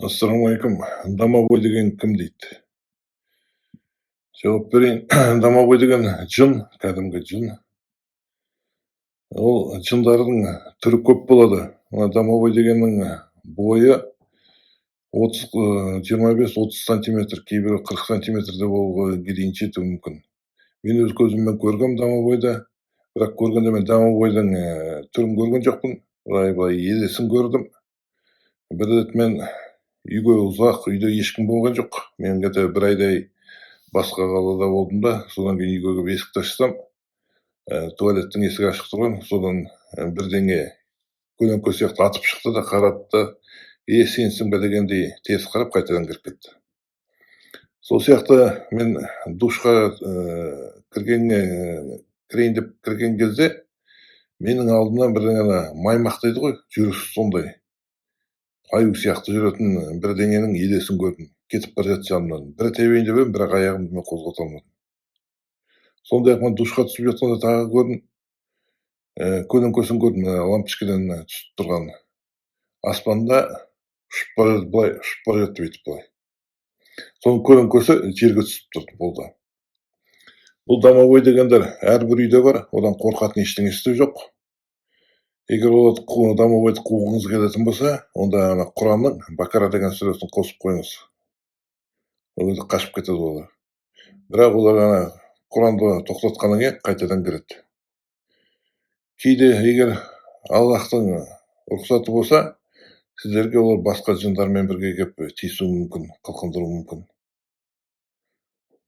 Ассалаумағалейкум. Домовой деген кім дейді? Жауап берейін. Домовой деген жын, кәдімгі жын. Ол жындардың түрі көп болады. Мына домовой дегеннің бойы 25-30 сантиметр, кейбірі 40 сантиметрде болуға дейін жетуі мүмкін. Мен өз көзіммен көргем домовойды, бірақ көргенде мен домовойдың түрін көрген жоқпын. Былай елесін көрдім. Бір рет мен үйге ұзақ, үйде ешкім болған жоқ. Мен где-то бір айдай басқа қалада болдым да, содан кейін үйге кіріп есікті ашсам, туалеттің есігі ашық тұрған, содан бірдеңе көлеңке сияқты атып шықты да, қарады да, сенсің бе дегендей теріс қарап қайтадан кіріп кетті. Сол сияқты мен душқа кірейін деп кірген кезде менің алдымнан бірдеңе маймақ дейді ғой, жүрісі сондай аю сияқты жүретін бірдеңенің елесін көрдім. Кетіп бара жатты жанымнан. Бір тебейін деп едім, бірақ аяғымды мен қозғата алмадым. Сондай-ақ мен душқа түсіп жатқанда тағы көрдім, көлеңкесін көрдім, лампочкадан түсіп тұрған. Аспанда ұшып бара жатты, былай ұшып бара жатты бүйтіп былай. Соның көлеңкесі жерге түсіп тұрды, болды. Бұл домовой дегендер әрбір үйде бар, одан қорқатын ештеңесі де жоқ. Егер ол домовойды қуғыңыз келетін болса, онда Құранның Бакара деген сүресін қосып қойыңыз. Ол кезде қашып кетеді олар. Бірақ олар Құранды тоқтатқаннан кейін қайтадан кіреді. Кейде егер Аллахтың рұқсаты болса, сіздерге олар басқа жындармен бірге келіп тиісуі мүмкін, қылқындыруы мүмкін.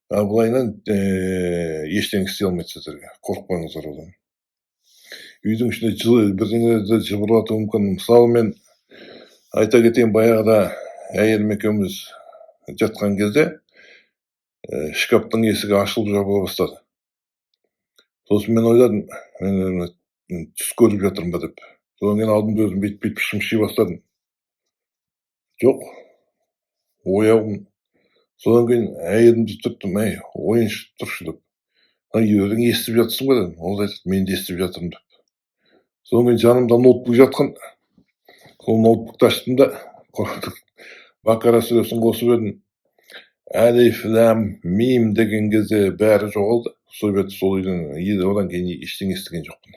Ал былайынан ештеңе істей алмайды сіздерге. Қорықпаңыздар одан. Үйдің ішінде бірдеңелерді жыбырлатуы мүмкін. Мысалы мен айта кетейін, баяғыда әйелім екеуміз жатқан кезде шкаптың есігі ашылып жабыла бастады. Сосын мен ойладым, мен түс көріп жатырмын ба деп. Содан кейін алдымда өзім бүйтіп шымши бастадым. Жоқ, ояумын. Содан кейін әйелімді түрттім, ойыншы тұршы деп. Өзің естіп жатсың ба дедім. Ол айтады, мен де естіп жатырмын деп. Содан кейін жанымда ноутбук жатқан. Сол ноутбукты аштым да, Бакара сүресін қосып едім. Әлиф, ләм, мим деген кезде бәрі жоғалды. Сол үйден одан кейін ештеңе естіген жоқпын.